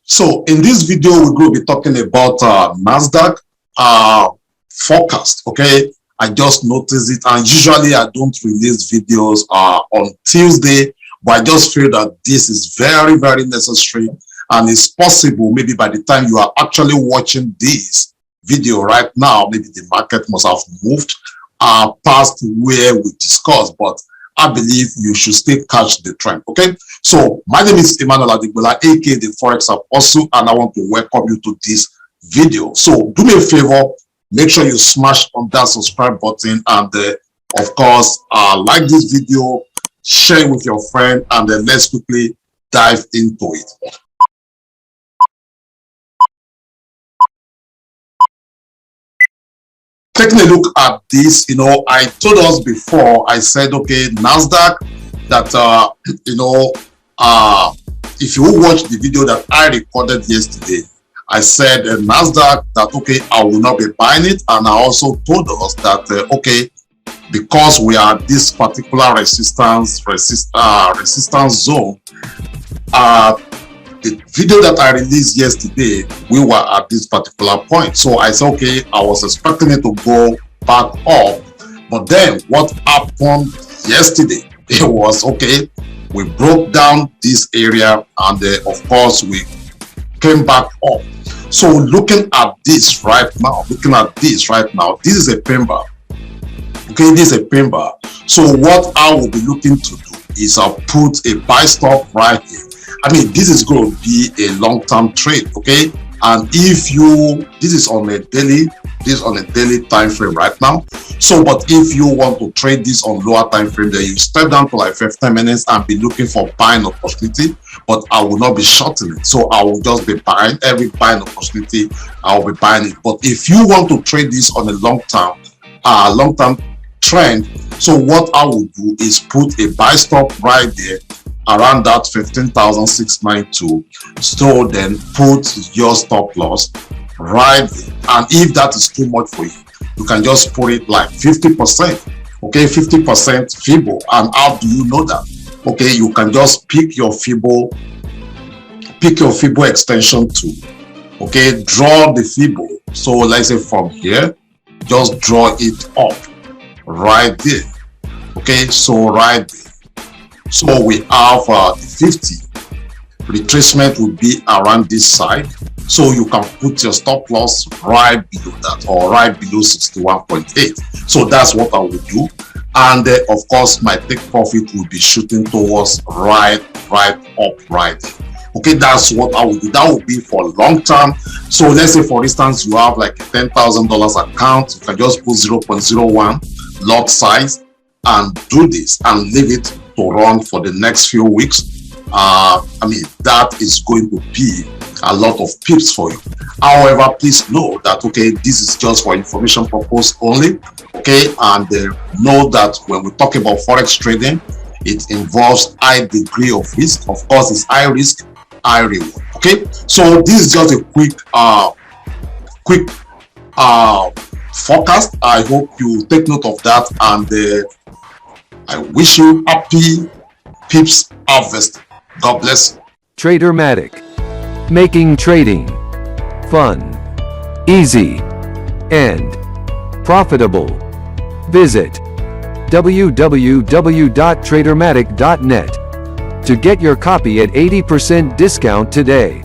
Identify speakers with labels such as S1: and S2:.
S1: So in this video, we're going to be talking about NASDAQ forecast. Okay, I just noticed it, and usually I don't release videos on Tuesday, but I just feel that this is very, very necessary, and it's possible maybe by the time you are actually watching this video right now, maybe the market must have moved past where we discussed, but I believe you should still catch the trend. Okay, so my name is Emmanuel Adigbola, aka the Forex Apostle, and I want to welcome you to this video. So do me a favor, make sure you smash on that subscribe button, and of course like this video, share it with your friend, and then let's quickly dive into it. Taking a look at this, I told us before, I said, okay, NASDAQ, that, if you watch the video that I recorded yesterday, I said NASDAQ that, okay, I will not be buying it. And I also told us that, okay, because we are this particular resistance zone, the video that I released yesterday, we were at this particular point. So I said, okay, I was expecting it to go back up. But then what happened yesterday, it was, okay, we broke down this area, and of course, we came back up. So looking at this right now, this is a pin bar. Okay, this is a pin bar. So what I will be looking to do is I'll put a buy stop right here. I mean, this is going to be a long-term trade, okay? And if this is on a daily time frame right now. So, but if you want to trade this on lower time frame, then you step down to like 15 minutes and be looking for buying opportunity. But I will not be shorting it, so I will just be buying every buying opportunity. I will be buying it. But if you want to trade this on a long-term trend, so what I will do is put a buy stop right there around that 15,692. So then put your stop loss right there. And if that is too much for you, you can just put it like 50%. Okay, 50% Fibo. And how do you know that? Okay, you can just pick your Fibo extension tool. Okay, draw the Fibo. So let's say from here, just draw it up right there. Okay, so right there. So we have the 50 retracement will be around this side. So you can put your stop loss right below that, or right below 61.8. So that's what I will do. And of course, my take profit will be shooting towards right up right there. Okay, that's what I will do. That will be for long term. So let's say, for instance, you have like a $10,000 account. You can just put 0.01 lot size and do this and leave it to run for the next few weeks. I mean, that is going to be a lot of pips for you. However, please know that, okay, this is just for information purpose only. Okay, and know that when we talk about forex trading, it involves high degree of risk. Of course, it's high risk, high reward. Okay, so this is just a quick forecast. I hope you take note of that, and I wish you happy pips harvest. God bless you.
S2: Tradermatic, making trading fun, easy, and profitable. Visit www.tradermatic.net to get your copy at 80% discount today.